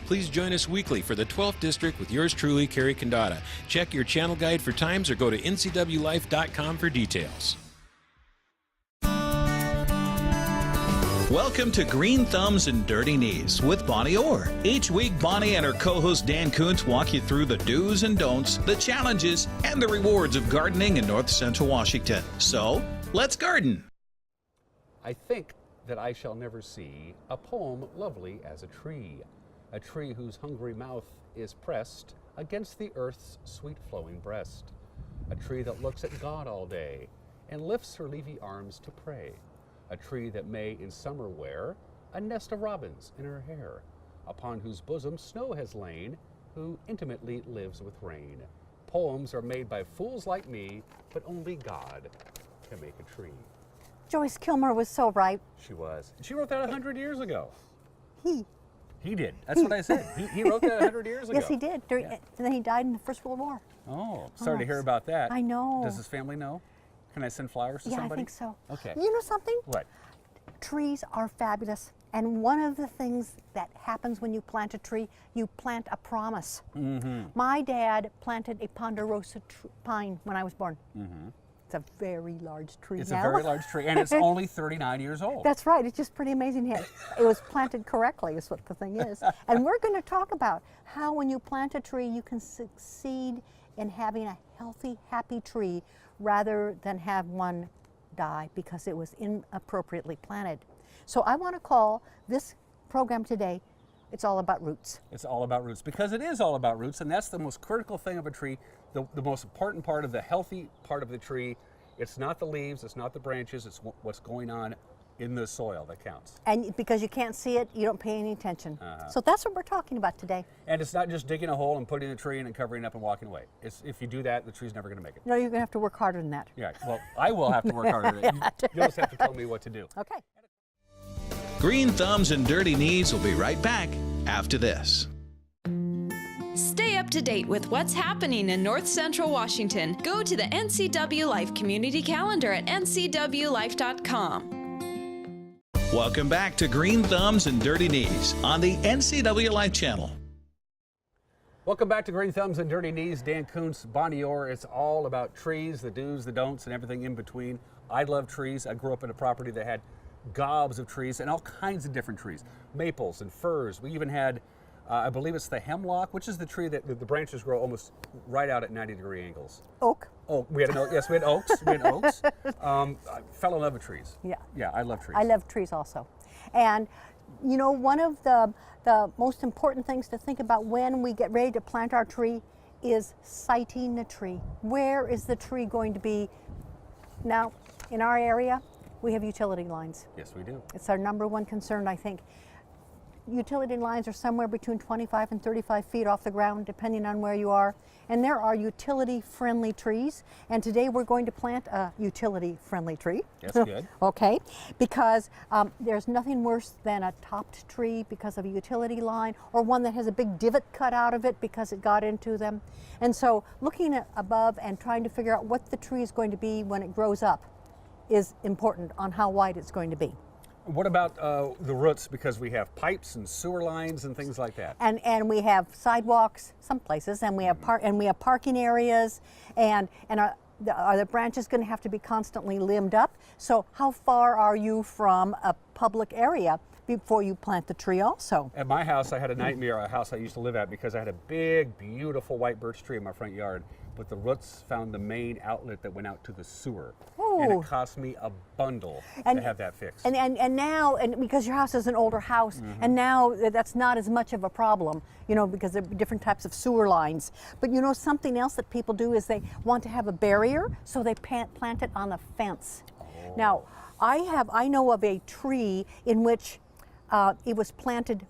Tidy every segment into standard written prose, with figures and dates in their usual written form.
Please join us weekly for the 12th District with yours truly, Kerry Condata. Check your channel guide for times or go to ncwlife.com for details. Welcome to Green Thumbs and Dirty Knees with Bonnie Orr. Each week, Bonnie and her co-host Dan Kuntz walk you through the do's and don'ts, the challenges, and the rewards of gardening in North Central Washington. So, let's garden. I think that I shall never see a poem lovely as a tree whose hungry mouth is pressed against the earth's sweet flowing breast, a tree that looks at God all day and lifts her leafy arms to pray. A tree that may in summer wear a nest of robins in her hair, upon whose bosom snow has lain, who intimately lives with rain. Poems are made by fools like me, but only God can make a tree. Joyce Kilmer was so right. She was. She wrote that 100 years ago. He did. That's He. what I said. He wrote that 100 years ago. Yes, he did. And then he died in the First World War. Oh, sorry to hear about that. I know. Does his family know? Can I send flowers to Yeah, somebody? I think so. Okay. You know something? What? Trees are fabulous. And one of the things that happens when you plant a tree, you plant a promise. Mm-hmm. My dad planted a ponderosa pine when I was born. Mm-hmm. It's a very large tree It's now. a very large tree, and it's only 39 years old. That's right. It's just pretty amazing. It was planted correctly is what the thing is. And we're going to talk about how when you plant a tree, you can succeed in having a healthy, happy tree rather than have one die because it was inappropriately planted. So I want to call this program today, It's All About Roots. It's all about roots, because it is all about roots, and that's the most critical thing of a tree, the most important part of the healthy part of the tree. It's not the leaves, it's not the branches, it's what's going on in the soil that counts. And because you can't see it, you don't pay any attention. So that's what we're talking about today. And it's not just digging a hole and putting the tree in and covering it up and walking away. If you do that, the tree's never going to make it. No, you're going to have to work harder than that. Yeah, well, I will have to work harder than that. You'll just have to tell me what to do. Okay. Green Thumbs and Dirty Knees will be right back after this. Stay up to date with what's happening in North Central Washington. Go to the NCW Life Community Calendar at ncwlife.com. Welcome back to Green Thumbs and Dirty Knees on the NCW Life channel. Welcome back to Green Thumbs and Dirty Knees. Dan Kuntz, Bonnie Orr. It's all about trees, the do's, the don'ts, and everything in between. I love trees. I grew up in a property that had gobs of trees and all kinds of different trees. Maples and firs. We even had, I believe it's the hemlock, which is the tree that the branches grow almost right out at 90-degree angles. Oak. Oh, we had an oak. Yes, we had oaks. We had oaks. I fell in love with trees. Yeah. Yeah, I love trees. I love trees also. And you know, one of the most important things to think about when we get ready to plant our tree is siting the tree. Where is the tree going to be? Now, in our area, we have utility lines. Yes, we do. It's our number one concern, I think. Utility lines are somewhere between 25 and 35 feet off the ground, depending on where you are. And there are utility-friendly trees. And today we're going to plant a utility-friendly tree. That's good. Okay, because there's nothing worse than a topped tree because of a utility line, or one that has a big divot cut out of it because it got into them. And so looking at above and trying to figure out what the tree is going to be when it grows up is important on how wide it's going to be. What about the roots? Because we have pipes and sewer lines and things like that. And we have sidewalks some places, and we have parking areas, and are the branches going to have to be constantly limbed up? So how far are you from a public area before you plant the tree also? At my house, I had a nightmare, a house I used to live at, because I had a big, beautiful white birch tree in my front yard, but the roots found the main outlet that went out to the sewer. Ooh. And it cost me a bundle to have that fixed. And now, because your house is an older house, and now that's not as much of a problem, you know, because there are different types of sewer lines. But you know, something else that people do is they want to have a barrier, so they plant it on a fence. Oh. Now, I know of a tree in which it was planted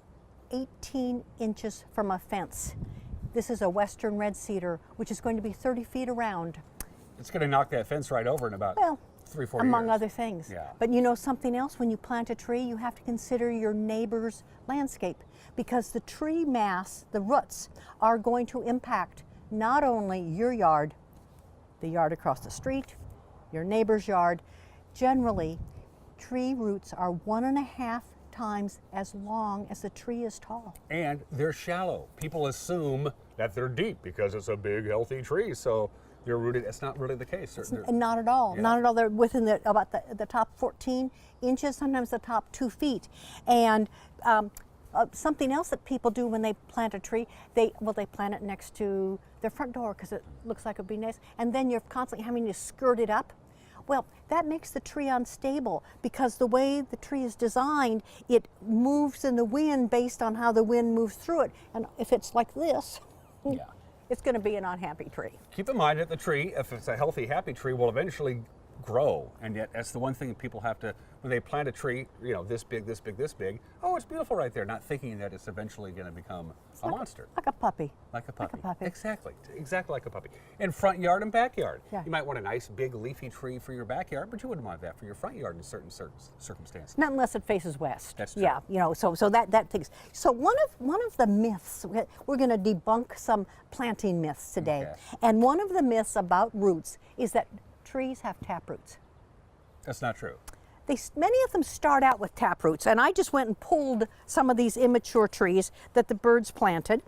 18 inches from a fence. This is a western red cedar, which is going to be 30 feet around. It's going to knock that fence right over in about 3-4 years. Among other things. Yeah. But you know something else, when you plant a tree, you have to consider your neighbor's landscape, because the tree mass, the roots, are going to impact not only your yard, the yard across the street, your neighbor's yard. Generally, tree roots are 1.5 times as long as the tree is tall. And they're shallow. People assume that they're deep because it's a big, healthy tree, so they're rooted. It's not really the case. Not at all. Yeah. Not at all. They're within about the top 14 inches, sometimes the top 2 feet. And something else that people do when they plant a tree, they plant it next to their front door because it looks like it would be nice. And then you're constantly having to skirt it up. Well, that makes the tree unstable because the way the tree is designed, it moves in the wind based on how the wind moves through it. And if it's like this, Yeah. it's going to be an unhappy tree. Keep in mind that the tree, if it's a healthy, happy tree, will eventually grow. And yet that's the one thing that people have to, when they plant a tree, you know, this big, this big, this big, oh, it's beautiful right there, not thinking that it's eventually going to become a monster. Like a puppy. Like a puppy. Like a puppy. Exactly. Exactly like a puppy. In front yard and backyard. Yeah. You might want a nice big leafy tree for your backyard, but you wouldn't want that for your front yard in certain circumstances. Not unless it faces west. That's true. Yeah, you know, so that things. So one of the myths, we're going to debunk some planting myths today. Okay. And one of the myths about roots is that trees have tap roots. That's not true. Many of them start out with tap roots, and I just went and pulled some of these immature trees that the birds planted.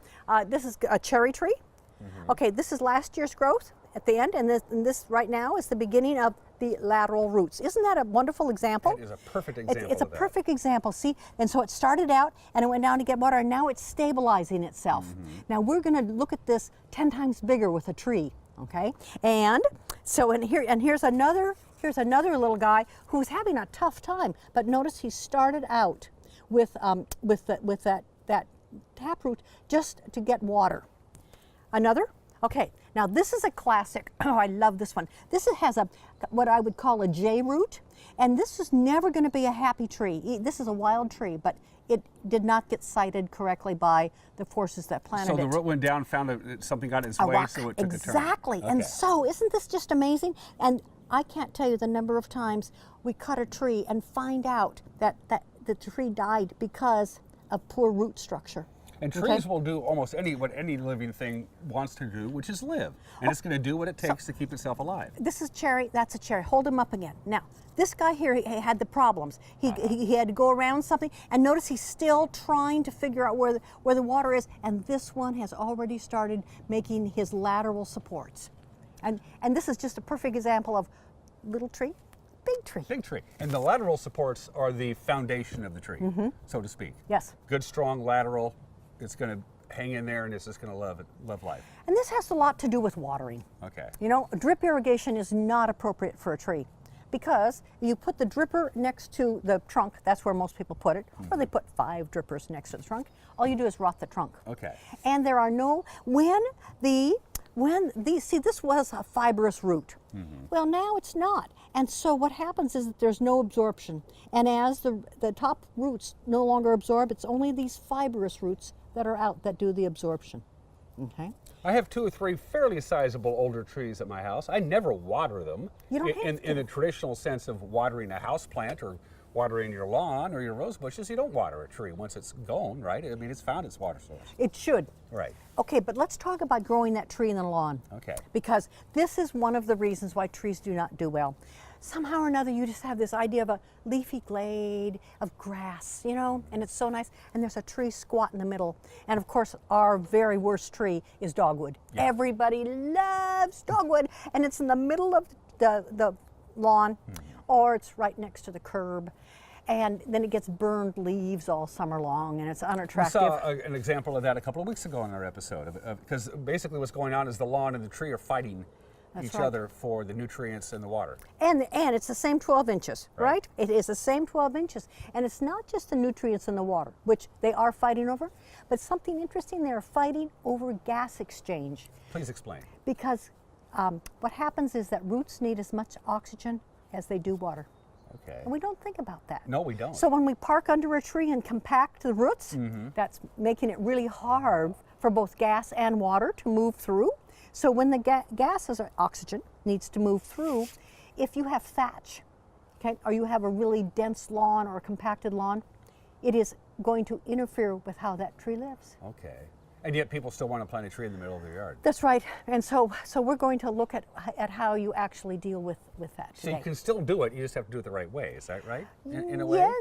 This is a cherry tree. Mm-hmm. Okay, this is last year's growth at the end, and this right now is the beginning of the lateral roots. Isn't that a wonderful example? That is a perfect example. It's a of that. perfect example. See, and so it started out, and it went down to get water, and now it's stabilizing itself. Mm-hmm. Now we're going to look at this 10 times bigger with a tree. Okay, and so here's another little guy who's having a tough time. But notice he started out with that taproot just to get water. Another. Okay, now this is a classic. Oh, I love this one. This has what I would call a J root, and this is never going to be a happy tree. This is a wild tree, but it did not get sited correctly by the forces that planted it. So the root went down, found that something got in its A way, rock. so it took Exactly. a turn. And Okay. so isn't this just amazing? And I can't tell you the number of times we cut a tree and find out that the tree died because of poor root structure. And trees will do almost what any living thing wants to do, which is live. And it's going to do what it takes to keep itself alive. This is cherry, that's a cherry. Hold him up again. Now, this guy here, he had the problems. He had to go around something, and notice he's still trying to figure out where the water is, and this one has already started making his lateral supports. And this is just a perfect example of little tree, big tree. Big tree. And the lateral supports are the foundation of the tree, so to speak. Yes. Good, strong lateral. It's going to hang in there, and it's just going to love life. And this has a lot to do with watering. Okay. You know, drip irrigation is not appropriate for a tree because you put the dripper next to the trunk, that's where most people put it, or they put 5 drippers next to the trunk. All you do is rot the trunk. Okay. And there are see, this was a fibrous root. Well, now it's not. And so what happens is that there's no absorption. And as the top roots no longer absorb, it's only these fibrous roots that are out that do the absorption. Okay. I have 2 or 3 fairly sizable older trees at my house. I never water them. You don't have to. In the traditional sense of watering a house plant or watering your lawn or your rose bushes, you don't water a tree once it's gone, right? I mean, it's found its water source. It should. Right. Okay, but let's talk about growing that tree in the lawn. Okay. Because this is one of the reasons why trees do not do well. Somehow or another, you just have this idea of a leafy glade of grass, you know, and it's so nice. And there's a tree squat in the middle. And of course, our very worst tree is dogwood. Yeah. Everybody loves dogwood, and it's in the middle of the lawn, or it's right next to the curb. And then it gets burned leaves all summer long, and it's We unattractive. saw an example of that a couple of weeks ago in our episode, because basically what's going on is the lawn and the tree are fighting That's each right. other for the nutrients and the water. And it's the same 12 inches, Right. right? It is the same 12 inches. And it's not just the nutrients in the water, which they are fighting over, but something interesting, they're fighting over gas exchange. Please explain. Because what happens is that roots need as much oxygen as they do water. Okay. And we don't think about that. No, we don't. So when we park under a tree and compact the roots, that's making it really hard for both gas and water to move through. So when the gases or oxygen needs to move through, if you have thatch, okay, or you have a really dense lawn or a compacted lawn, it is going to interfere with how that tree lives. Okay. And yet people still want to plant a tree in the middle of their yard. That's right. And so we're going to look at how you actually deal with that So today. you can still do it, you just have to do it the right way, is that right? In a way? Yeah,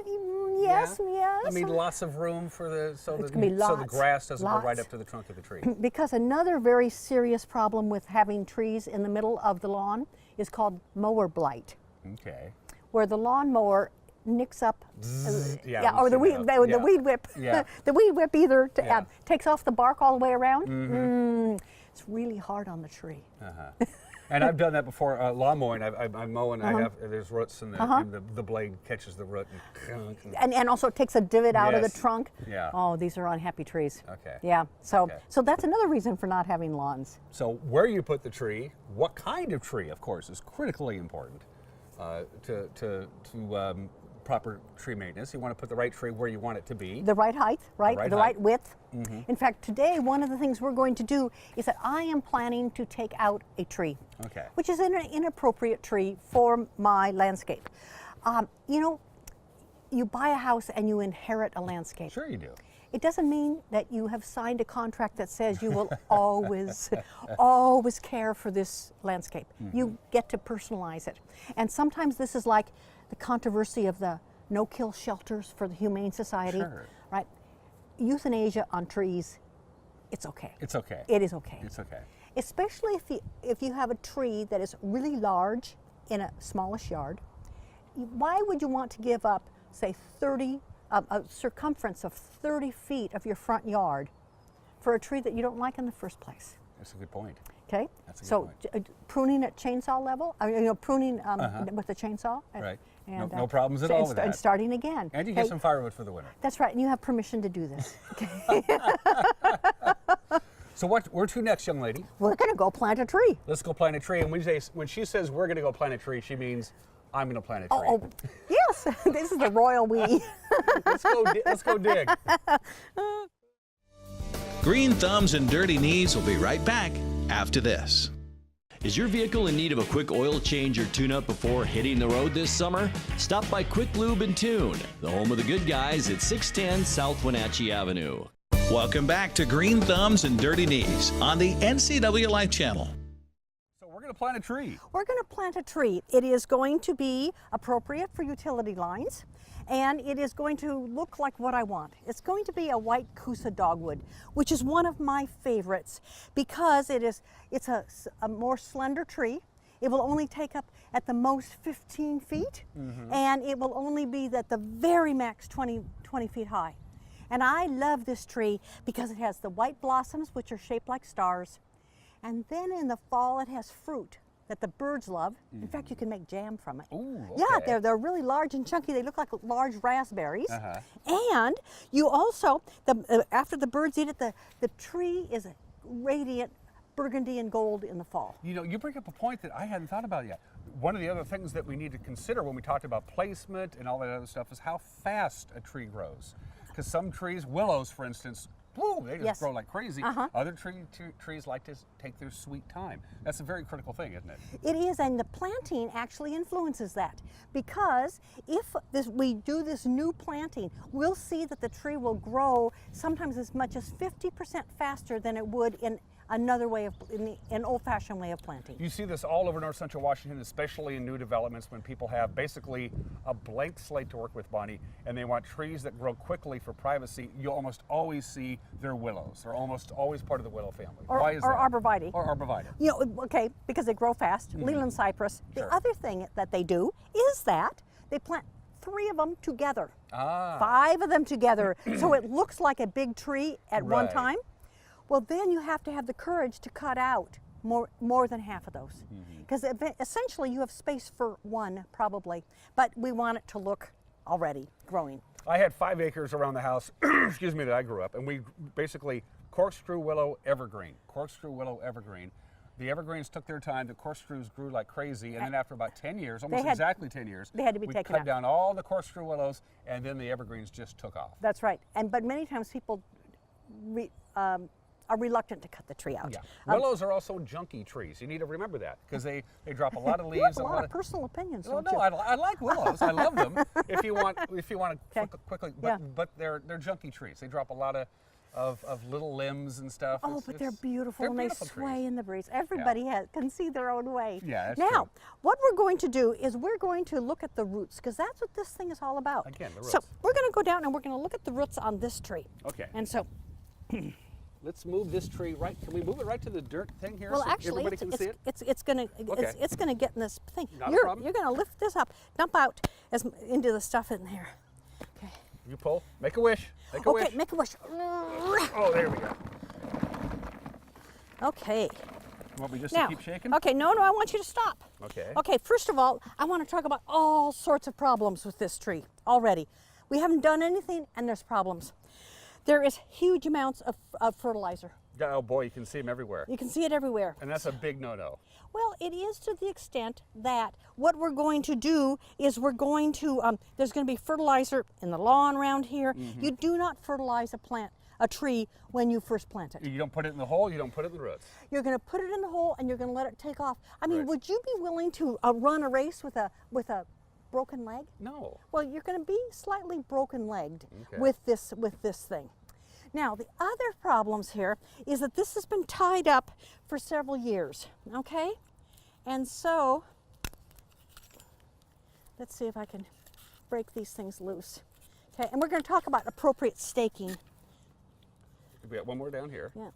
Yes, yes. I mean, lots of room for so It's gonna be the lots, grass doesn't go right lots. up to the trunk of the tree. Because another very serious problem with having trees in the middle of the lawn is called mower blight, Okay. where the lawnmower nicks up, yeah, or the we've weed, seen the, that. the weed whip, Yeah. the weed whip either Yeah. takes off the bark all the way around. It's really hard on the tree. And I've done that before, lawn mowing. I mow and there's roots and the blade catches the root. And also it takes a divot out of the Yes. trunk. Yeah. Oh, these are unhappy trees. Okay. Yeah. So Okay. so that's another reason for not having lawns. So where you put the tree, what kind of tree, of course, is critically important to proper tree maintenance. You want to put the right tree where you want it to be. The right height, right? right The height. right width. In fact, today one of the things we're going to do is that I am planning to take out a tree, Okay. which is an inappropriate tree for my landscape. You know, you buy a house and you inherit a landscape. Sure you do. It doesn't mean that you have signed a contract that says you will always care for this landscape. You get to personalize it. And sometimes this is like the controversy of the no-kill shelters for the Humane Society, Sure. right? Euthanasia on trees, it's okay. It's okay. It is okay. It's okay. Especially if you have a tree that is really large in a smallish yard. Why would you want to give up, say, a circumference of 30 feet of your front yard for a tree that you don't like in the first place? That's a good point. Okay, That's a good so pruning at chainsaw level, I mean, pruning with a chainsaw. Right. And, No problems at all with And that. starting again. And you Okay, get some firewood for the winter. That's right, and you have permission to do this. Okay. So where to next, young lady? We're going to go plant a tree. Let's go plant a tree. And when she says we're going to go plant a tree, she means I'm going to plant a tree. Oh, yes, this is the royal we. Let's go dig. Green Thumbs and Dirty Knees will be right back after this. Is your vehicle in need of a quick oil change or tune-up before hitting the road this summer? Stop by Quick Lube and Tune, the home of the good guys at 610 South Wenatchee Avenue. Welcome back to Green Thumbs and Dirty Knees on the NCW Life Channel. So we're going to plant a tree. We're going to plant a tree. It is going to be appropriate for utility lines, and it is going to look like what I want. It's going to be a white Coosa dogwood, which is one of my favorites because it's a more slender tree. It will only take up at the most 15 feet, and it will only be at the very max 20 feet high. And I love this tree because it has the white blossoms, which are shaped like stars. And then in the fall, it has fruit that the birds love. In fact, you can make jam from it. Ooh, Yeah, okay. they're really large and chunky. They look like large raspberries. And you also, after the birds eat it, the tree is radiant burgundy and gold in the fall. You know, you bring up a point that I hadn't thought about yet. One of the other things that we need to consider when we talked about placement and all that other stuff is how fast a tree grows. Because some trees, willows for instance, woo, they just Yes. grow like crazy. Other trees like to take their sweet time. That's a very critical thing, isn't it? It is, and the planting actually influences that, because if we do this new planting, we'll see that the tree will grow sometimes as much as 50% faster than it would in another way of, in an old-fashioned way of planting. You see this all over north central Washington, especially in new developments when people have basically a blank slate to work with, Bonnie, and they want trees that grow quickly for privacy. You almost always see they're willows. They're almost always part of the willow family. Why is that? Or arborvitae. Or arborvitae. You know, okay, because they grow fast, Leland cypress. Sure. The other thing that they do is that they plant 3 of them together, Ah. 5 of them together, so it looks like a big tree at one Right. time. Well, then you have to have the courage to cut out more than half of those, because essentially you have space for one probably, but we want it to look already growing. I had 5 acres around the house, excuse me, that I grew up, and we basically corkscrew willow evergreen. Corkscrew willow evergreen. The evergreens took their time, the corkscrews grew like crazy, and then after about 10 years, almost exactly 10 years, they had to be we taken cut out. down all the corkscrew willows, and then the evergreens just took off. That's right, but many times people are reluctant to cut the tree out. Yeah. Willows are also junky trees. You need to remember that because they drop a lot of leaves. You have a and lot of personal opinions, No, don't no, you? I like willows. I love them. If you want to Okay. quickly, Yeah. but they're junky trees. They drop a lot of of little limbs and stuff. Oh, but they're beautiful they're and beautiful they sway trees. in the breeze. Everybody can see their own way. Yeah, that's now, true. what we're going to do is we're going to look at the roots because that's what this thing is all about. Again, the So roots. we're going to go down and we're going to look at the roots on this tree. Okay. And so, Let's move this tree right. Can we move it right to the dirt thing here well, so actually, everybody can see it? it's going to Okay. it's going to get in this thing. Not a you're problem. you're going to lift this up, dump out into the stuff in there. Okay. You pull. Make a wish. Make a Okay, wish. make a wish. Oh, there we go. Okay. Want me just Now, to keep shaking? okay, no, I want you to stop. Okay. Okay, first of all, I want to talk about all sorts of problems with this tree already. We haven't done anything and there's problems. There is huge amounts of fertilizer. Oh boy, you can see them everywhere. You can see it everywhere. And that's a big no-no. Well, it is to the extent that what we're going to do is we're going to, there's going to be fertilizer in the lawn around here. You do not fertilize a tree when you first plant it. You don't put it in the hole, you don't put it in the roots. You're going to put it in the hole and you're going to let it take off. I mean, Right. would you be willing to run a race with a broken leg? No. Well, you're going to be slightly broken-legged Okay. with this thing. Now, the other problems here is that this has been tied up for several years, okay? And so, let's see if I can break these things loose. Okay, and we're going to talk about appropriate staking. We got one more down here. Yeah.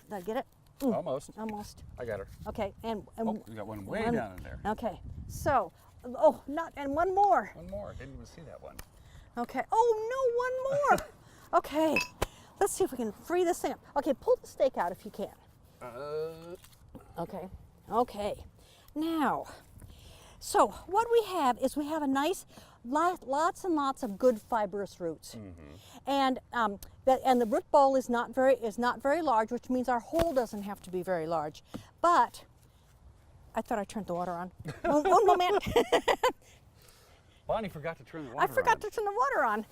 Did I get it? Almost. Almost. I got her. Okay, and Oh, we got one way down in there. Okay, so, oh, and one more. One more. Didn't even see that one. Okay. Oh, no, one more. Okay. Let's see if we can free this thing up. Okay, pull the stake out if you can. Okay. Okay. Now, so what we have is we have a nice, lots and lots of good fibrous roots, and the root ball is not very large, which means our hole doesn't have to be very large. But I thought I turned the water on. One moment. Bonnie forgot to turn the water I on. forgot to turn the water on.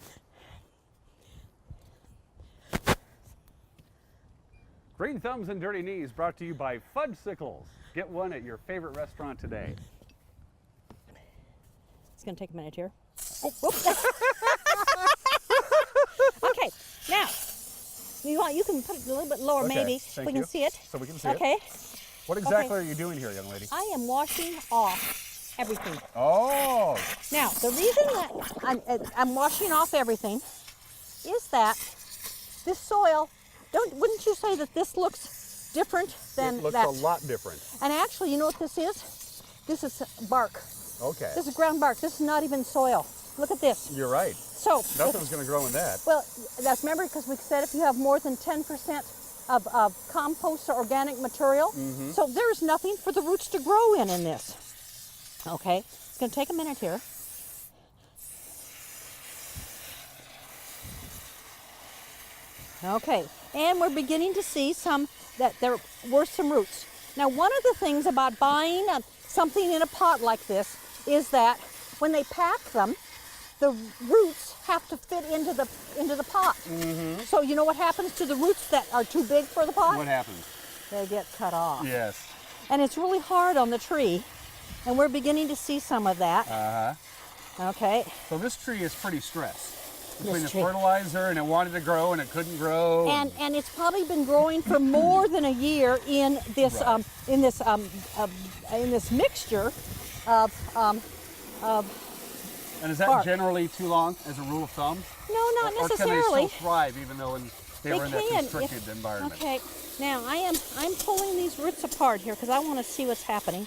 Green Thumbs and Dirty Knees brought to you by Fudgesicles. Get one at your favorite restaurant today. It's going to take a minute here. Oh, whoops. Okay, now you can put it a little bit lower, Okay, maybe thank we can you. see it. So we can see it. Okay. What exactly are you doing here, young lady? I am washing off everything. Oh, Now, the reason that I'm washing off everything is that this soil, wouldn't you say that this looks different than it looks that? a lot different. And actually, you know what this is? This is bark. Okay. This is ground bark. This is not even soil. Look at this. You're right. So, Nothing's going to grow in that. well, that's, remember, because we said if you have more than 10% of compost or organic material, so there's nothing for the roots to grow in this. Okay, it's going to take a minute here. Okay, and we're beginning to see that there were some roots. Now, one of the things about buying something in a pot like this is that when they pack them, the roots have to fit into the pot. So you know what happens to the roots that are too big for the pot? What happens? They get cut off. Yes. And it's really hard on the tree, and we're beginning to see some of that. Okay. So this tree is pretty stressed. Between This the tree. fertilizer and it wanted to grow and it couldn't grow. And it's probably been growing for more than a year in this Right. in this mixture of And is that bark. generally too long as a rule of thumb? no, not Or can they necessarily. still thrive even though they were in that constricted if- environment? Okay. Now I'm pulling these roots apart here because I want to see what's happening.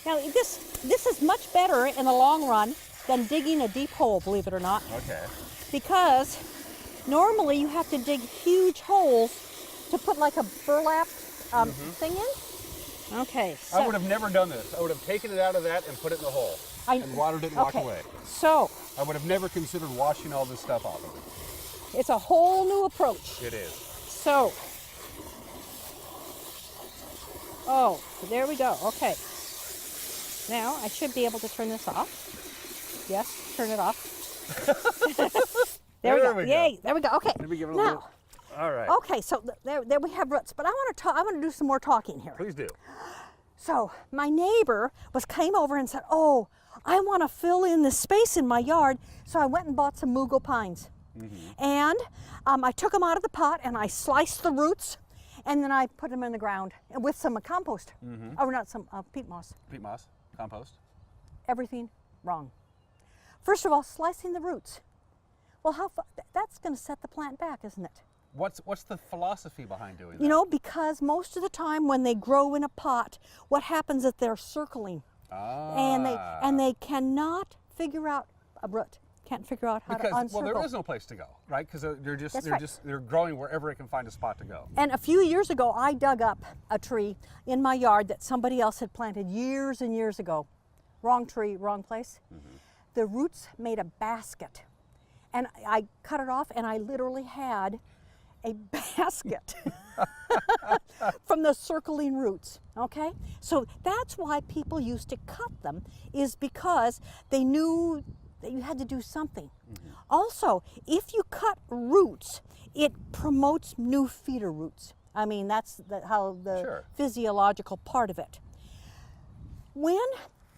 Now this is much better in the long run than digging a deep hole, believe it or not, Okay. because normally you have to dig huge holes to put like a burlap thing in. Okay. So I would have never done this. I would have taken it out of that and put it in the hole and watered it and walked okay. away. So I would have never considered washing all this stuff off of it. it's a whole new approach. It is. So, oh, there we go. Okay. Now I should be able to turn this off. Yes, turn it off. There we go. Yay! There we go. Okay. Let me give it a now, little. All right. okay. So there we have roots, but I want to talk. I want to do some more talking here. Please do. So my neighbor came over and said, "Oh, I want to fill in the space in my yard, so I went and bought some mugo pines. And I took them out of the pot and I sliced the roots, and then I put them in the ground with some compost. Or not some peat moss. Peat moss, compost. Everything wrong. First of all, slicing the roots. Well, that's going to set the plant back, isn't it? What's the philosophy behind doing that? You know, because most of the time when they grow in a pot, what happens is they're circling, and they cannot figure out a root. Can't figure out how to uncircle. Well, there is no place to go, right? Because they're growing wherever it can find a spot to go. And a few years ago, I dug up a tree in my yard that somebody else had planted years and years ago. Wrong tree, wrong place. The roots made a basket, and I cut it off, and I literally had a basket from the circling roots. Okay, so that's why people used to cut them, is because they knew that you had to do something. Also, if you cut roots, it promotes new feeder roots. I mean, that's how the physiological part of it. When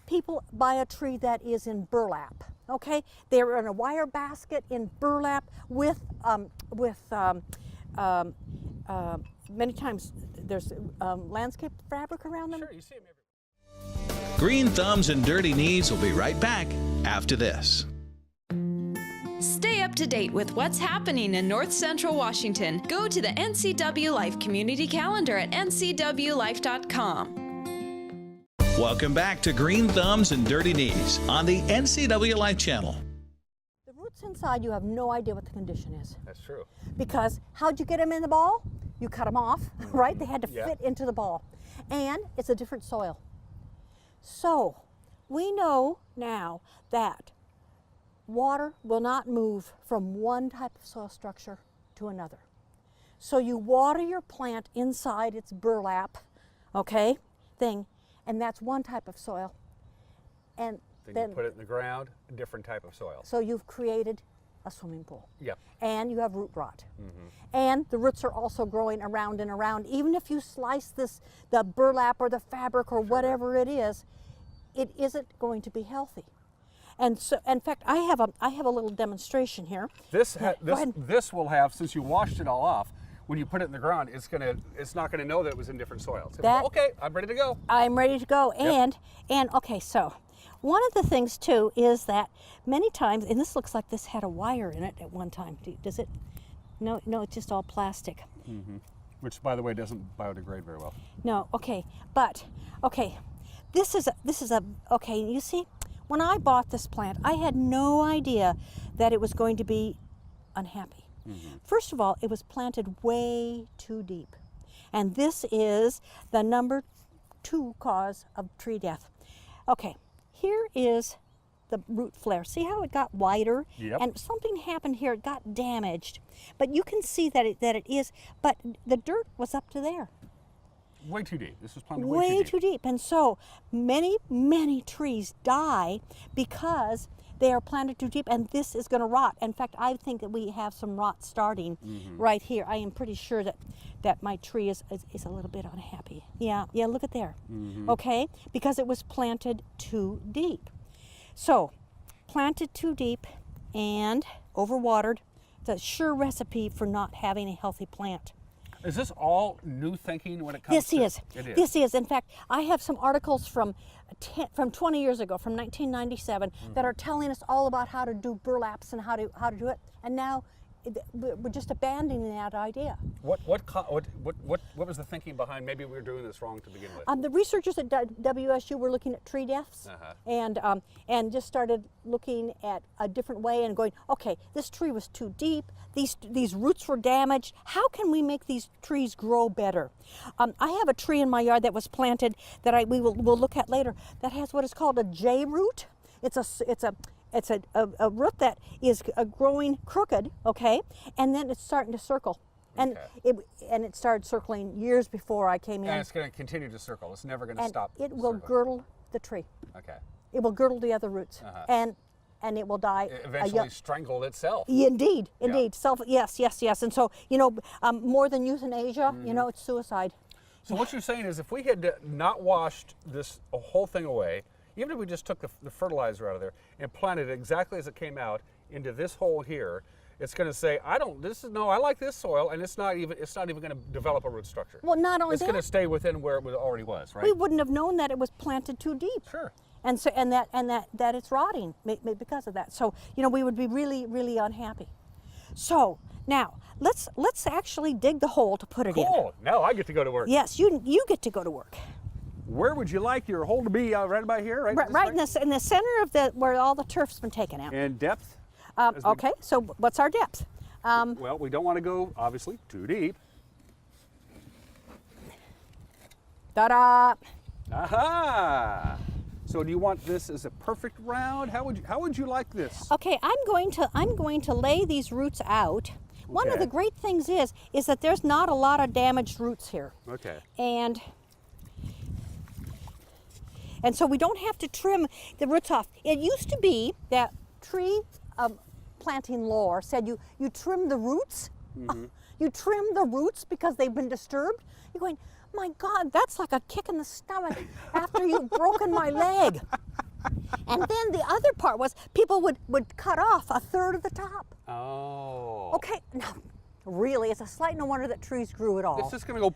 people buy a tree that is in burlap, okay, they're in a wire basket in burlap with many times there's landscape fabric around them. Sure, you see them everywhere. Green Thumbs and Dirty Knees will be right back after this. Stay up to date with what's happening in North Central Washington. Go to the NCW Life Community Calendar at ncwlife.com. Welcome back to Green Thumbs and Dirty Knees on the NCW Life channel. The roots inside, you have no idea what the condition is. That's true. Because how'd you get them in the ball? You cut them off, right? They had to fit into the ball. And it's a different soil. So we know now that water will not move from one type of soil structure to another. So you water your plant inside its burlap, okay, thing, and that's one type of soil. And then you put it in the ground, a different type of soil. So you've created a swimming pool. Yep. And you have root rot. And the roots are also growing around and around. Even if you slice the burlap or the fabric or whatever it is, it isn't going to be healthy. And so, in fact, I have a little demonstration here. This will have, since you washed it all off, when you put it in the ground, it's not gonna know that it was in different soil. It's gonna go, okay, I'm ready to go. I'm ready to go. And okay, so one of the things too is that many times, and this looks like this had a wire in it at one time. Does it? No, it's just all plastic. Which, by the way, doesn't biodegrade very well. No, okay, but okay, this is okay. You see, when I bought this plant, I had no idea that it was going to be unhappy. First of all, it was planted way too deep, and this is the number 2 cause of tree death. Okay, here is the root flare. See how it got wider? Yep. And something happened here, it got damaged. But you can see that it is, but the dirt was up to there. Way too deep. This was planted Way too deep. And so many, many trees die because they are planted too deep, and this is going to rot. In fact, I think that we have some rot starting right here. I am pretty sure that my tree is a little bit unhappy. Yeah, look at there. Okay? Because it was planted too deep. So, planted too deep and overwatered, it's a sure recipe for not having a healthy plant. Is this all new thinking when it comes to... This is. In fact, I have some articles from 20 years ago, from 1997, that are telling us all about how to do burlaps and how to do it. And now we're just abandoning that idea. What was the thinking behind maybe we were doing this wrong to begin with? The researchers at WSU were looking at tree deaths, and just started looking at a different way and going, okay, this tree was too deep. These roots were damaged. How can we make these trees grow better? I have a tree in my yard that was planted that we'll look at later that has what is called a J root. It's a root that is growing crooked, okay, and then it's starting to circle. And it started circling years before I came in. And it's going to continue to circle. It's never going to stop. It will girdle the tree. Okay. It will girdle the other roots, and it will die. It eventually strangle itself. Indeed. Yes. And so, more than euthanasia, it's suicide. So what you're saying is, if we had not washed this whole thing away, even if we just took the fertilizer out of there and planted it exactly as it came out into this hole here, it's going to say, I like this soil, and it's not even going to develop a root structure. Well, not only it's going to stay within where it already was, right? We wouldn't have known that it was planted too deep. Sure. And so, that it's rotting because of that. So, we would be really, really unhappy. So now let's actually dig the hole to put it in. Cool. Now I get to go to work. Yes, you get to go to work. Where would you like your hole to be? Right about here, right? Right in the center of where all the turf's been taken out. And depth? Okay, so what's our depth? Well, we don't want to go, obviously, too deep. Ta-da! Aha! So do you want this as a perfect round? How would you like this? Okay, I'm going to lay these roots out. One of Okay. the great things is that there's not a lot of damaged roots here. Okay. And so we don't have to trim the roots off. It used to be that tree planting lore said you trim the roots. Mm-hmm. You trim the roots because they've been disturbed. You're going, my God, that's like a kick in the stomach after you've broken my leg. And then the other part was people would cut off a third of the top. Oh. Okay, now, really, it's a slight no wonder that trees grew at all. It's just going to go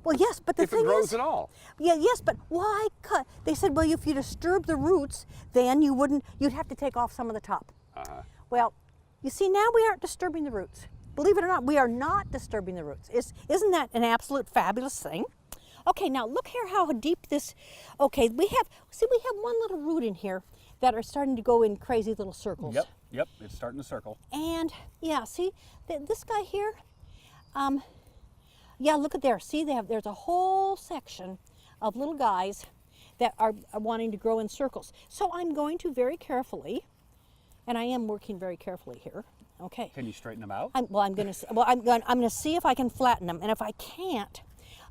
Well, yes, but the if thing it grows is, at all. yeah, yes, but why cut? They said, well, if you disturb the roots, then you'd have to take off some of the top. Uh-huh. Well, you see, now we aren't disturbing the roots. Believe it or not, we are not disturbing the roots. Isn't that an absolute fabulous thing? Okay, now look here how deep this, okay, we have one little root in here that are starting to go in crazy little circles. Yep, it's starting to circle. And yeah, see, this guy here, yeah, look at there. See, there's a whole section of little guys that are wanting to grow in circles. So I'm going to very carefully, and I am working very carefully here. Okay. Can you straighten them out? I'm going to see if I can flatten them, and if I can't,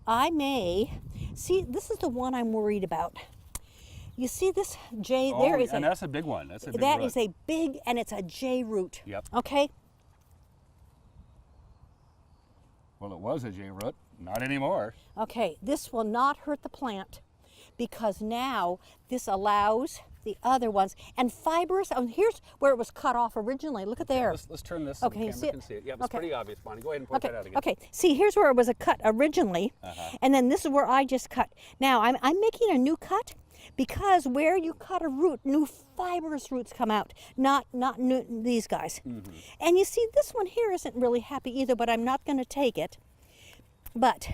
I may see. This is the one I'm worried about. You see this J? Oh, There is and that's a big one. That's a big that root. is a big, and it's a J root. Yep. Okay. Well, it was a J root, not anymore. Okay, this will not hurt the plant because now this allows the other ones and fibrous. And here's where it was cut off originally. Look at there. Let's turn this so Okay, the you camera see it? can see it. Yep, it's Okay. pretty obvious, Bonnie. Go ahead and point Okay. that out again. Okay. See, here's where it was a cut originally, and then this is where I just cut. Now I'm making a new cut because where you cut a root, new fibrous roots come out, not new, these guys. And you see, this one here isn't really happy either, but I'm not going to take it. But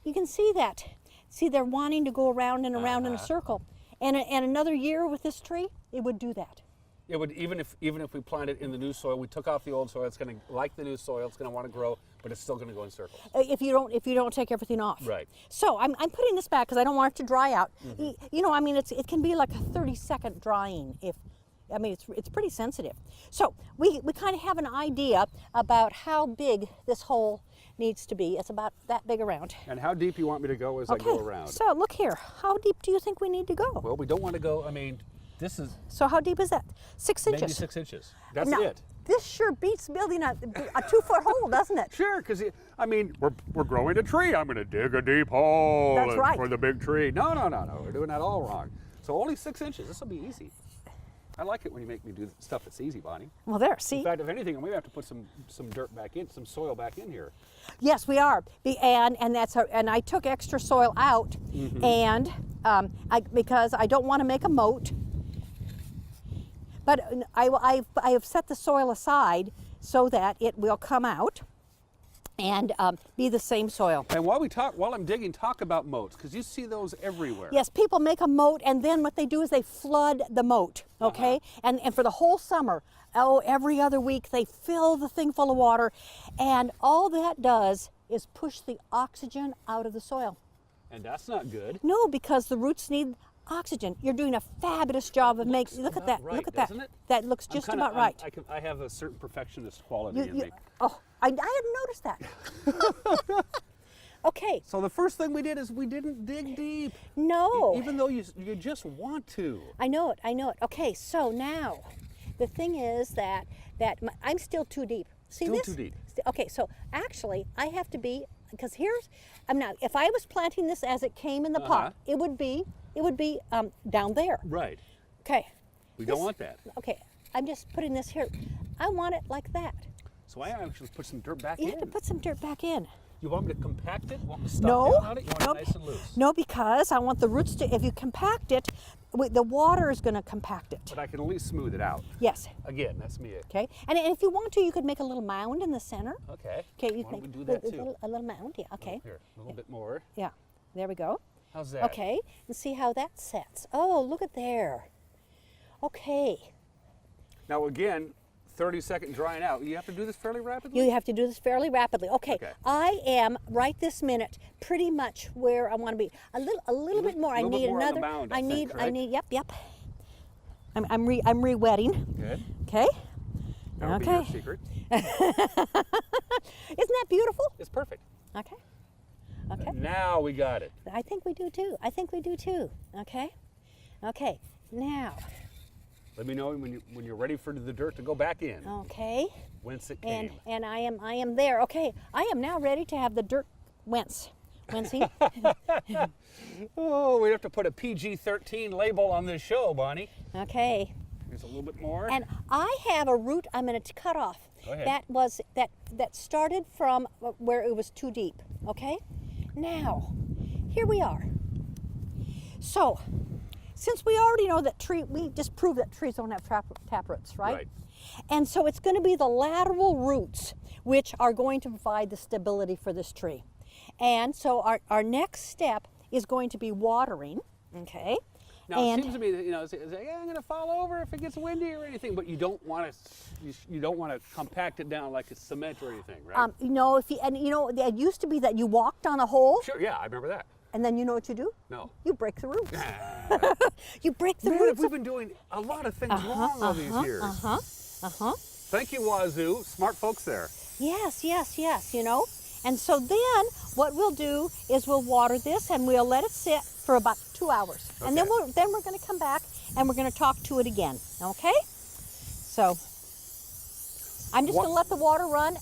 you can see that. See, they're wanting to go around and around in a circle. And another year with this tree, it would do that. It would even if we planted in the new soil, we took off the old soil. It's going to like the new soil. It's going to want to grow, but it's still going to go in circles. If you don't take everything off. Right. So I'm putting this back because I don't want it to dry out. You know, I mean, it can be like a 30-second drying it's pretty sensitive. So we kind of have an idea about how big this hole needs to be. It's about that big around. And how deep you want me to go as I go around? So look here. How deep do you think we need to go? Well, we don't want to go. I mean, this is So how deep is that? 6 inches. maybe 6 inches. That's Now, it. This sure beats building a 2-foot hole, doesn't it? Sure, because I mean, we're growing a tree. I'm going to dig a deep hole That's right. for the big tree. No. We're doing that all wrong. So only 6 inches. This will be easy. I like it when you make me do stuff that's easy, Bonnie. Well, there. See. In fact, if anything, we have to put some dirt back in, some soil back in here. Yes, we are. And I took extra soil out, and because I don't want to make a moat. But I have set the soil aside so that it will come out and be the same soil. And while I'm digging, talk about moats, because you see those everywhere. Yes, people make a moat, and then what they do is they flood the moat, okay? And for the whole summer, every other week, they fill the thing full of water, and all that does is push the oxygen out of the soil. And that's not good. No, because the roots need oxygen. You're doing a fabulous job of making. Look at that. Right, Look at that. doesn't it? That looks just about right. I have a certain perfectionist quality in me. Oh, I hadn't noticed that. Okay. So the first thing we did is we didn't dig deep. No. Even though you just want to. I know it. Okay, so now the thing is that I'm still too deep. See Still this? too deep. Okay, so actually I have to be, because if I was planting this as it came in the pot, it would be it would be down there. Right. Okay. We don't want that. Okay, I'm just putting this here. I want it like that. So I actually put some dirt back You in. have to put some dirt back in. You want me to compact it? Want me to stop No, down on it? You want nope. it nice and loose? No, because I want the roots to, if you compact it, the water is going to compact it. But I can at least smooth it out. Yes. Again, that's me. Okay, and if you want to, you could make a little mound in the center. Okay. Okay, you Why can don't we make do that too? a little mound. Yeah. Okay. Here, a little bit more. Yeah. There we go. How's that? Okay, and see how that sets. Oh, look at there. Okay. Now again, 30-second drying out. You have to do this fairly rapidly? You have to do this fairly rapidly. Okay, Okay. I am right this minute pretty much where I want to be. A little bit more. I little bit need more on the another. mound, I think, I right? need. Yep. I'm re-wetting. Good. Okay. That would be your secret. Isn't that beautiful? It's perfect. Okay. Okay. Now we got it. I think we do too. Okay. Okay. Now. Let me know when you're ready for the dirt to go back in. Okay. Whence it came. And I am there. Okay. I am now ready to have the dirt whence. Whence-y? Oh, we have to put a PG-13 label on this show, Bonnie. Okay. Here's a little bit more. And I have a root I'm going to cut off. Go ahead. That started from where it was too deep. Okay. Now, here we are. So, since we already know that we just proved that trees don't have tap roots, right? Right. And so it's going to be the lateral roots which are going to provide the stability for this tree. And so our next step is going to be watering, okay? Now it seems to me that it's like, yeah, I'm going to fall over if it gets windy or anything, but you don't want to compact it down like it's cement or anything, right? It used to be that you walked on a hole. Sure, yeah, I remember that. And then you know what you do? No. You break the roots. You break the Man, roots. we've been doing a lot of things wrong all these years. Thank you, Wazoo. Smart folks there. Yes. And so then what we'll do is we'll water this and we'll let it sit for about 2 hours. Okay. And then we're going to come back and we're going to talk to it again. Okay? So I'm just going to let the water run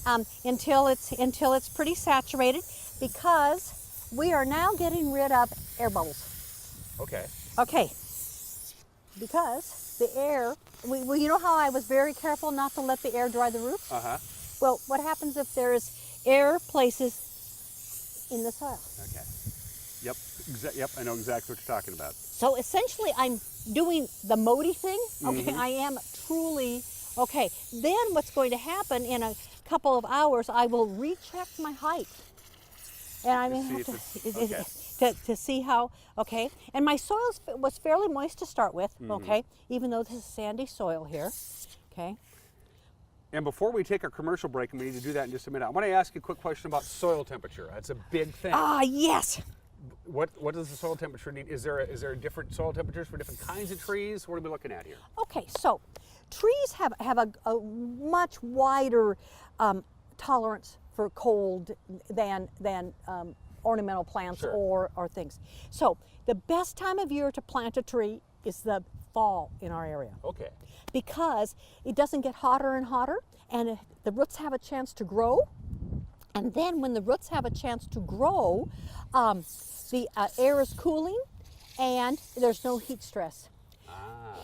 until it's pretty saturated, because we are now getting rid of air bubbles. Okay. Okay. Because the air, you know how I was very careful not to let the air dry the roots? Uh-huh. Well, what happens if there's air places in the soil? Okay. Yep, I know exactly what you're talking about. So essentially I'm doing the Modi thing. Okay, I am truly, okay. Then what's going to happen in a couple of hours, I will recheck my height. And I may have to see how, okay. And my soil was fairly moist to start with, okay, even though this is sandy soil here, okay. And before we take our commercial break, and we need to do that in just a minute, I want to ask you a quick question about soil temperature. That's a big thing. Ah, yes. What does the soil temperature need? Is there different soil temperatures for different kinds of trees? What are we looking at here? Okay, so trees have a much wider tolerance for cold than ornamental plants. Sure. or things. So the best time of year to plant a tree is the fall in our area. Okay. Because it doesn't get hotter and hotter, and the roots have a chance to grow. And then when the roots have a chance to grow, the air is cooling and there's no heat stress.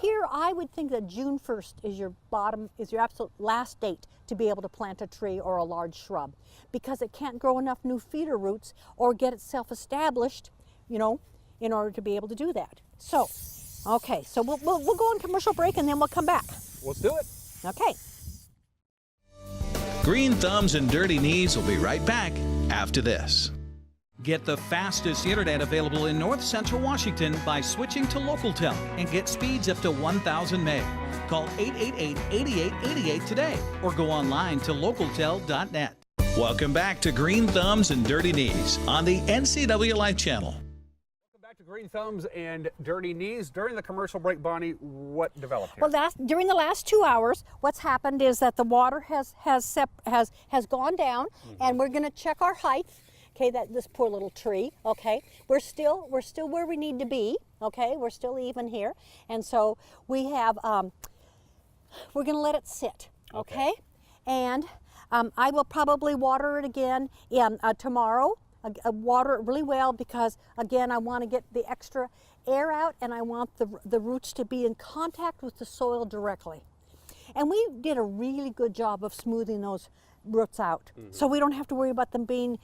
Here I would think that June 1st is your absolute last date to be able to plant a tree or a large shrub, because it can't grow enough new feeder roots or get itself established, in order to be able to do that. So, okay, so we'll go on commercial break and then we'll come back. Let's do it. Okay. Green Thumbs and Dirty Knees will be right back after this. Get the fastest internet available in North Central Washington by switching to LocalTel and get speeds up to 1,000 meg. Call 888-8888 today or go online to localtel.net. Welcome back to Green Thumbs and Dirty Knees on the NCW Life Channel. Welcome back to Green Thumbs and Dirty Knees. During the commercial break, Bonnie, what developed here? Well, during the last 2 hours, what's happened is that the water has gone down, and we're going to check our height. Okay, this poor little tree. Okay, we're still where we need to be. Okay, we're still even here, and so we have. We're going to let it sit. Okay, and I will probably water it again tomorrow. water it really well because, again, I want to get the extra air out and I want the roots to be in contact with the soil directly. And we did a really good job of smoothing those roots out, so we don't have to worry about them being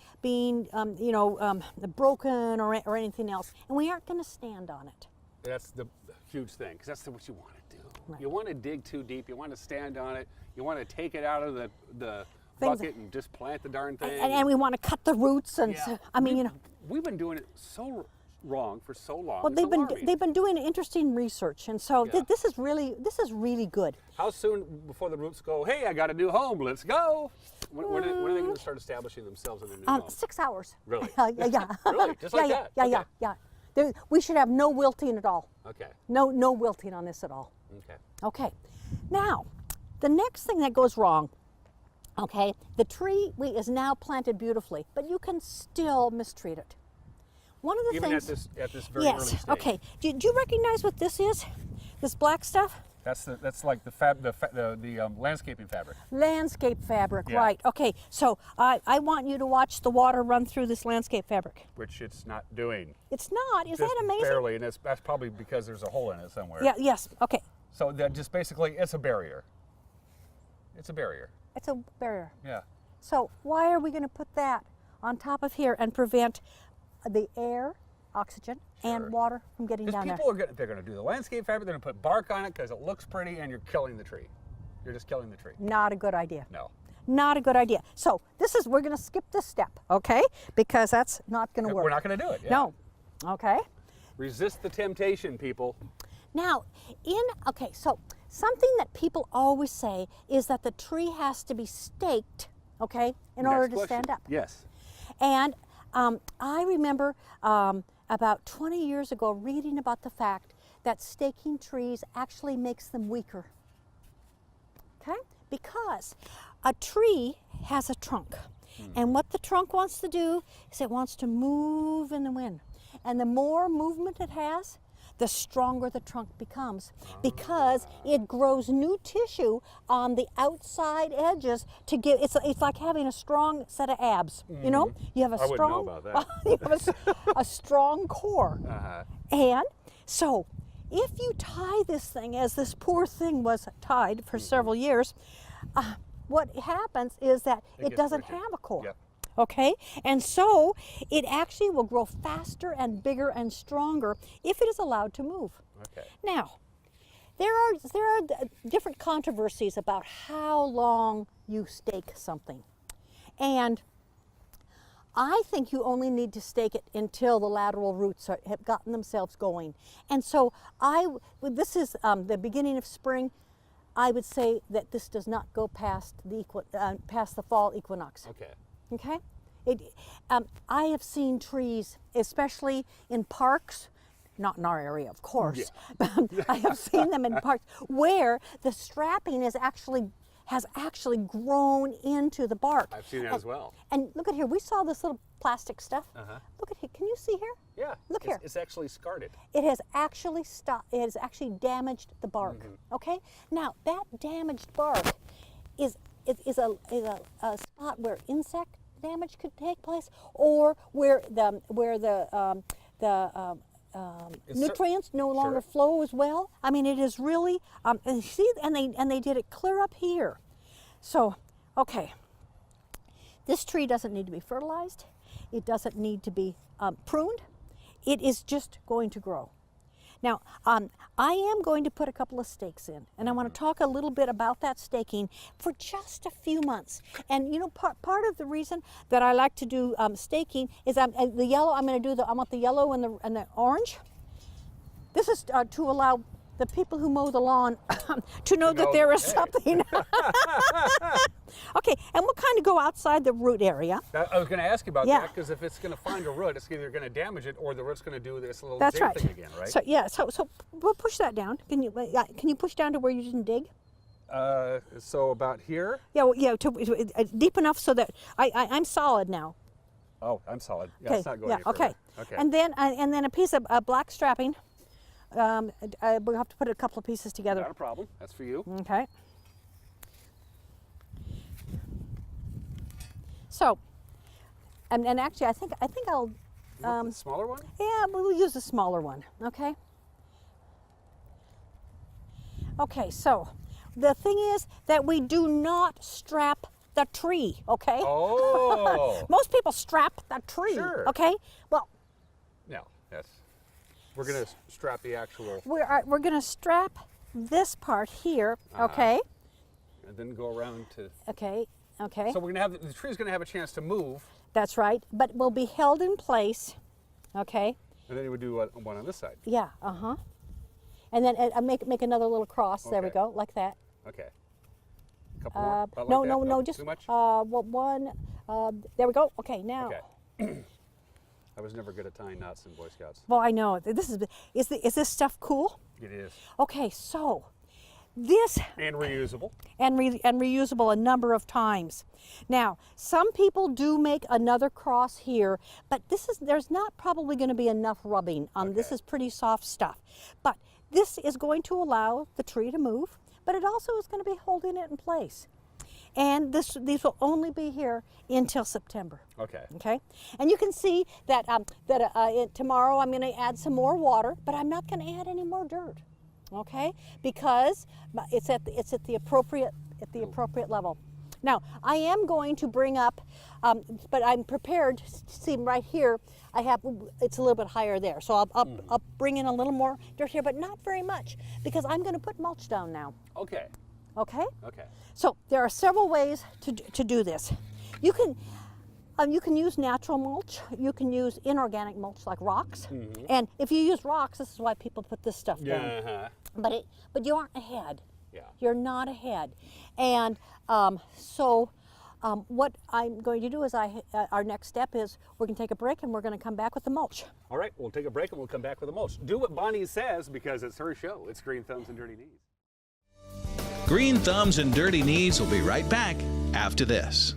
broken or anything else. And we aren't going to stand on it. That's the huge thing, because that's what you want to do. Right. You want to dig too deep. You want to stand on it. You want to take it out of the bucket and just plant the darn thing. And we want to cut the roots. And so, I mean, we've been doing it so wrong for so long. well, It's they've been doing interesting research, and so Yeah. this is really good. How soon before the roots go, hey, I got a new home, let's go? When are they going to start establishing themselves in their new home? 6 hours. Really? Yeah. Really? Just like that? Yeah. We should have no wilting at all. Okay. No wilting on this at all. Okay. Okay. Now, the next thing that goes wrong, okay, the tree is now planted beautifully, but you can still mistreat it. One of the Even things, at this very early stage. okay. Do you recognize what this is? This black stuff? That's like the landscaping fabric. Landscape fabric, Yeah. right. Okay, so I want you to watch the water run through this landscape fabric. Which it's not doing. It's not, is Just that amazing? barely, and that's probably because there's a hole in it somewhere. Yeah, yes, okay. So that just basically, it's a barrier. It's a barrier. It's a barrier. Yeah. So why are we going to put that on top of here and prevent the air, oxygen, and water from getting Because down there? people they're going to do the landscape fabric, they're going to put bark on it because it looks pretty, and you're killing the tree. You're just killing the tree. Not a good idea. No. Not a good idea. So we're going to skip this step, okay? Because that's not going to work. We're not going to do it. Yeah. No. Okay. Resist the temptation, people. Now, so something that people always say is that the tree has to be staked, okay, in order to stand up. Yes. And I remember about 20 years ago reading about the fact that staking trees actually makes them weaker. Okay? Because a tree has a trunk. And what the trunk wants to do is it wants to move in the wind. And the more movement it has, the stronger the trunk becomes because it grows new tissue on the outside edges to give, it's like having a strong set of abs, you know? You have a I wouldn't strong, know about that. you have a strong core. And so if you tie this thing, as this poor thing was tied for several years, what happens is that it gets doesn't rigid. have a core. Yep. Okay, and so it actually will grow faster and bigger and stronger if it is allowed to move. Okay. Now, there are different controversies about how long you stake something, and I think you only need to stake it until the lateral roots have gotten themselves going. And so this is the beginning of spring. I would say that this does not go past the fall equinox. Okay. Okay, I have seen trees, especially in parks, not in our area, of course. But I have seen them in parks where the strapping has actually grown into the bark. I've seen that as well. And look at here, we saw this little plastic stuff. Look at here, can you see here? Yeah. Look here. It's actually scarred. It has actually damaged the bark. Okay, now that damaged bark is a spot where insect damage could take place, or where the nutrients no longer flow as well. I mean, it is really and they did it clear up here. So, okay, this tree doesn't need to be fertilized. It doesn't need to be pruned. It is just going to grow. Now, I am going to put a couple of stakes in, and I want to talk a little bit about that staking for just a few months. And you know, part of the reason that I like to do staking is the yellow. I want the yellow and the orange. This is to allow the people who mow the lawn to know that there is something. Okay, and we'll kind of go outside the root area. I was going to ask you about Yeah. that, because if it's going to find a root, it's either going to damage it or the root's going to do this little That's jig right. thing again, right? So yeah, so we'll push that down. Can you push down to where you didn't dig? So about here. Yeah, well, yeah, deep enough so that I'm solid now. Oh, I'm solid. Yeah, Okay. it's not going Yeah. any further. Okay. Okay. And then a piece of black strapping. We'll have to put a couple of pieces together. Not a problem. That's for you. Okay. So And actually, I think I'll. The smaller one? Yeah, we'll use a smaller one. Okay. Okay. So, the thing is that we do not strap the tree. Okay. Oh. Most people strap the tree. Sure. Okay. Well, No, yes. We're going to strap the actual, we're going to strap this part here. Okay. and then go around to. Okay. Okay. So we're going to have the tree's going to have a chance to move, That's right. But will be held in place. Okay. and then you would do one on this side. Yeah. And then make another little cross. There we Okay. go, like that. Okay. A couple more. About No, like that? no, just too much. one. There we go. Okay, now. Okay. I was never good at tying knots in Boy Scouts. Well, I know this is this stuff cool? It is. Okay, so this And reusable. and reusable a number of times. Now, some people do make another cross here, but there's not probably going to be enough rubbing on. This Okay. is pretty soft stuff. But this is going to allow the tree to move, but it also is going to be holding it in place. And these will only be here until September. Okay. Okay, and you can see that tomorrow I'm going to add some more water, but I'm not going to add any more dirt. Okay, because it's at the appropriate level. Now I am going to bring up, but I'm prepared. See right here, it's a little bit higher there, so I'll bring in a little more dirt here, but not very much because I'm going to put mulch down now. Okay. Okay. Okay. So there are several ways to do this. You can use natural mulch. You can use inorganic mulch like rocks. And if you use rocks, this is why people put this stuff down. Yeah. But you aren't ahead. Yeah. You're not ahead. And what I'm going to do is our next step is we're going to take a break and we're going to come back with the mulch. All right, we'll take a break and we'll come back with the mulch. Do what Bonnie says because it's her show. It's Green Thumbs and Dirty Knees. Green Thumbs and Dirty Knees will be right back after this.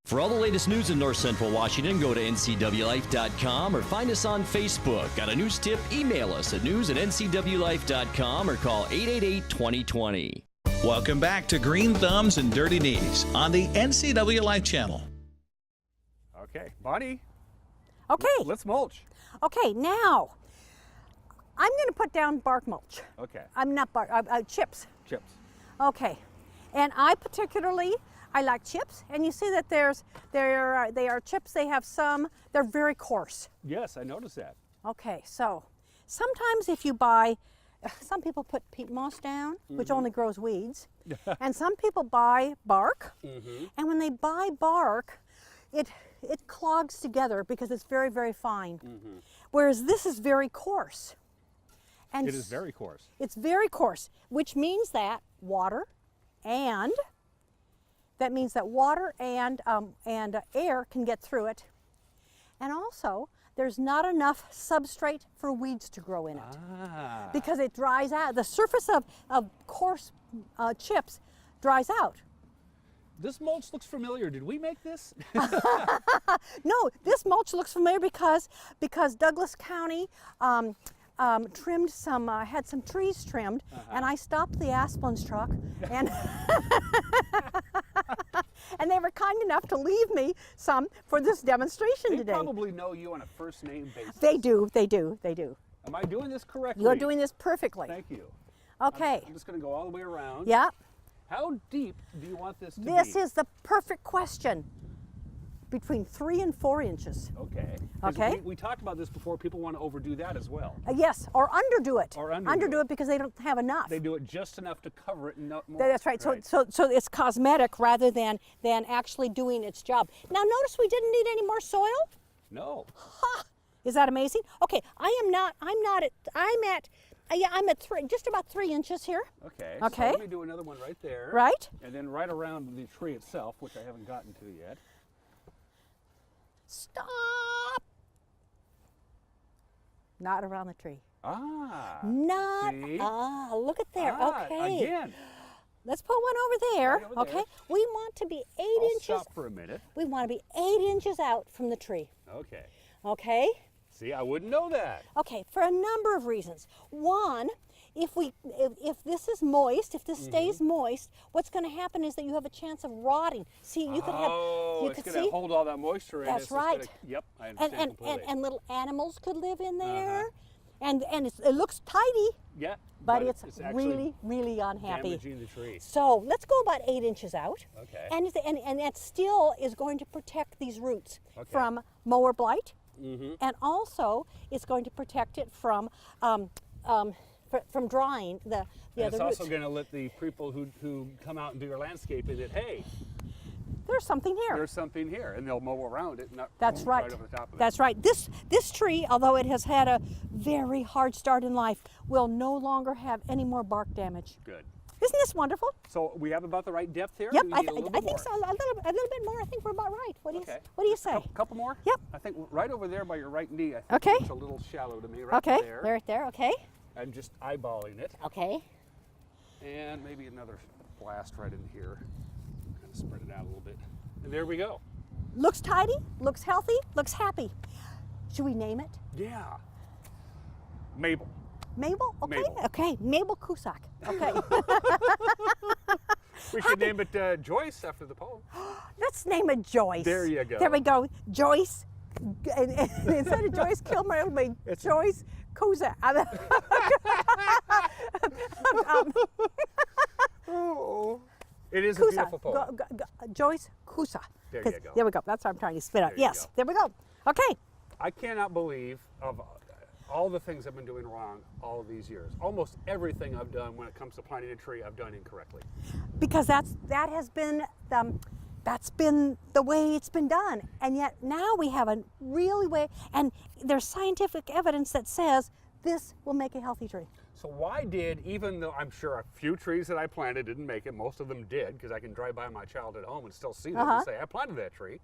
For all the latest news in North Central Washington, go to ncwlife.com or find us on Facebook. Got a news tip? Email us at news@ncwlife.com or call 888-2020. Welcome back to Green Thumbs and Dirty Knees on the NCW Life channel. Okay, Bonnie, Okay. let's mulch. Okay. Now I'm going to put down bark mulch. Okay, I'm not bark. Chips. chips. Okay, and I like chips, and you see that they are chips. They have they're very coarse. Yes, I noticed that. Okay, so sometimes if you buy, some people put peat moss down, which only grows weeds, and some people buy bark, and when they buy bark, it clogs together because it's very, very fine, whereas this is very coarse. And It is very coarse. It's very coarse, which means that water and air can get through it. And also, there's not enough substrate for weeds to grow in it because it dries out. The surface of coarse chips dries out. This mulch looks familiar. Did we make this? No, this mulch looks familiar because Douglas County trimmed had some trees trimmed, and I stopped the Asplund's truck, and and they were kind enough to leave me some for this demonstration They today. probably know you on a first name basis. They do. Am I doing this correctly? You're doing this perfectly. Thank you. Okay. I'm just going to go all the way around. Yeah. How deep do you want this to be? This is the perfect question. Between 3 and 4 inches. Okay. 'Cause Okay. We talked about this before. People want to overdo that as well. Yes, or underdo it. Or underdo it because they don't have enough. They do it just enough to cover it and not more. That's right. So it's cosmetic rather than actually doing its job. Now notice we didn't need any more soil. No. Is that amazing? Okay, I'm at just about 3 inches here. Okay. Okay. So let me do another one right there. Right? And then right around the tree itself, which I haven't gotten to yet. Stop! Not around the tree. See? Look at there. Okay. Again. Let's put one over there. Right over okay. there. We want to be 8 I'll inches. stop for a minute. We want to be 8 inches out from the tree. Okay. Okay? See, I wouldn't know that. Okay, for a number of reasons. One if this is moist, if this stays moist, what's going to happen is that you have a chance of rotting. See, you could have. You it's could going to see. hold all that moisture in. That's It's just right. Gonna, yep, I understand completely. And little animals could live in there, and it looks tidy, yeah, but it's actually really unhappy. damaging the tree. So let's go about 8 inches out. Okay. And that still is going to protect these roots from mower blight, and also it's going to protect it from drying the And other it's roots. also going to let the people who come out and do your landscaping that, hey, There's something here. there's something here, and they'll mow around it, not That's boom, right. right over the top of it. That's right. This tree, although it has had a very hard start in life, will no longer have any more bark damage. Good. Isn't this wonderful? So we have about the right depth here? Yep, We I need a little bit think more? so. A little bit more. I think we're about right. What do Okay. you say? Couple more? Yep. I think right over there by your right knee, I think Okay. it's a little shallow to me, right Okay. there. Right there. Okay. I'm just eyeballing it. Okay. And maybe another blast right in here. Kind of spread it out a little bit. And there we go. Looks tidy. Looks healthy. Looks happy. Should we name it? Yeah. Mabel. Mabel? Okay. Mabel. Okay. Mabel Cusack. Okay. We should name it Joyce after the poem. Let's name it Joyce. There you go. There we go. Joyce. And instead of Joyce Kilmer, it'll be Joyce Cusack. Oh. It is a Cusa. beautiful poem. Joyce Cusa. There 'Cause- you go. There we go. That's what I'm trying to spit out. There you Yes. go. There we go. Okay. I cannot believe of all the things I've been doing wrong all of these years. Almost everything I've done when it comes to planting a tree, I've done incorrectly. Because that has been that's been the way it's been done, and yet now we have a really way, and there's scientific evidence that says this will make a healthy tree. So why did, even though I'm sure a few trees that I planted didn't make it, most of them did, because I can drive by my child at home and still see them and say, I planted that tree,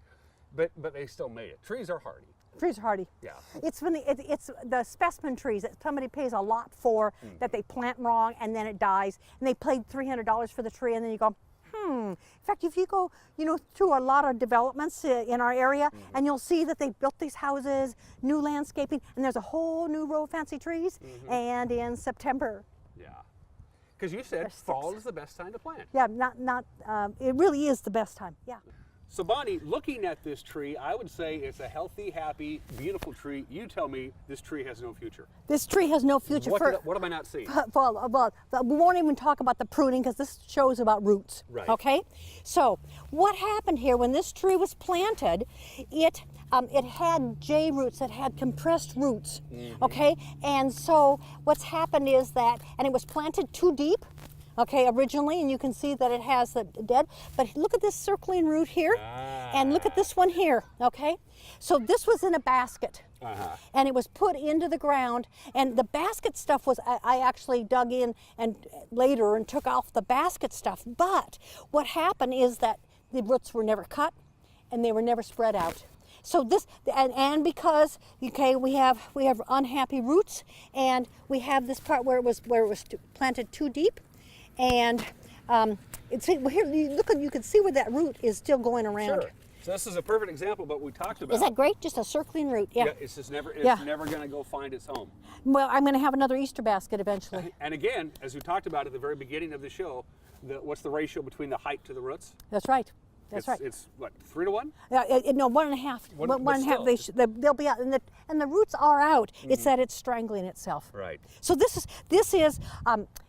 but they still made it. Trees are hardy. Trees are hardy. Yeah. It's when it's the specimen trees that somebody pays a lot for that they plant wrong and then it dies, and they paid $300 for the tree, and then you go, In fact, if you go, through a lot of developments in our area, and you'll see that they built these houses, new landscaping, and there's a whole new row of fancy trees. And in September, Yeah. Because you said fall is the best time to plant. yeah, it really is the best time. Yeah. So Bonnie, looking at this tree, I would say it's a healthy, happy, beautiful tree. You tell me this tree has no future. This tree has no future. What am I not seeing? Well, we won't even talk about the pruning because this shows about roots. Right. Okay. So what happened here when this tree was planted? It had J roots. It had compressed roots. Okay. And so what's happened is that, and it was planted too deep. Okay, originally, and you can see that it has the dead, but look at this circling root here, and look at this one here, okay? So this was in a basket, and it was put into the ground, and the basket stuff was, I actually dug in and later and took off the basket stuff, but what happened is that the roots were never cut, and they were never spread out. So this, and because, okay, we have unhappy roots, and we have this part where it was planted too deep. And here, you can see where that root is still going around. Sure. So this is a perfect example of what we talked about. Is that great? Just a circling root. Yeah. It's just never going to go find its home. Well, I'm going to have another Easter basket eventually. And again, as we talked about at the very beginning of the show, what's the ratio between the height to the roots? That's right. That's right. It's what, 3 to 1? No, 1.5. But 1.5. They'll be out, and the roots are out. It's that it's strangling itself. Right. So this is.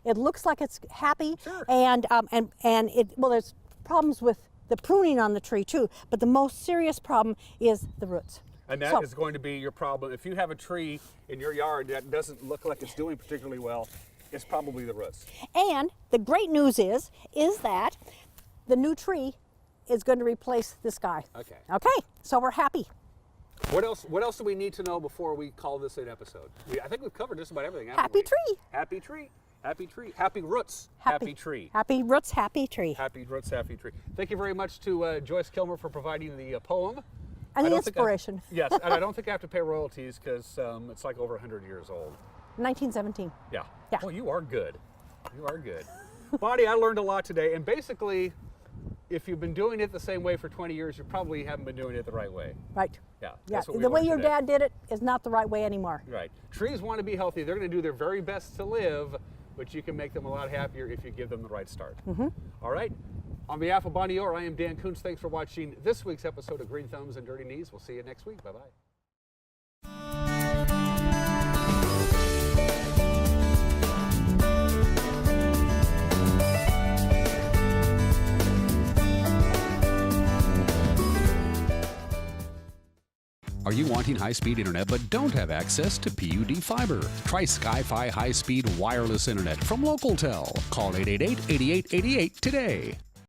It looks like it's happy, Sure. and there's problems with the pruning on the tree too. But the most serious problem is the roots. And that is going to be your problem. If you have a tree in your yard that doesn't look like it's doing particularly well, it's probably the roots. And the great news is that the new tree is going to replace this guy. Okay. Okay, so we're happy. What else do we need to know before we call this an episode? I think we've covered just about everything, haven't Happy we? tree. Happy tree. Happy tree. Happy roots. Happy tree. Happy roots, happy tree. Happy roots, happy tree. Thank you very much to Joyce Kilmer for providing the poem. And I the don't think inspiration. Yes, and I don't think I have to pay royalties because it's like over 100 years old. 1917. Yeah. Yeah. Well, you are good. You are good. Bonnie, I learned a lot today, and basically, if you've been doing it the same way for 20 years, you probably haven't been doing it the right way. Right. Yeah. Yeah. That's what we The way learned your today. dad did it is not the right way anymore. Right. Trees want to be healthy. They're going to do their very best to live, but you can make them a lot happier if you give them the right start. All right. On behalf of Bonnie Orr, I am Dan Kuntz. Thanks for watching this week's episode of Green Thumbs and Dirty Knees. We'll see you next week. Bye-bye. Are you wanting high-speed internet but don't have access to PUD fiber? Try Sky-Fi high-speed wireless internet from LocalTel. Call 888-8888 today.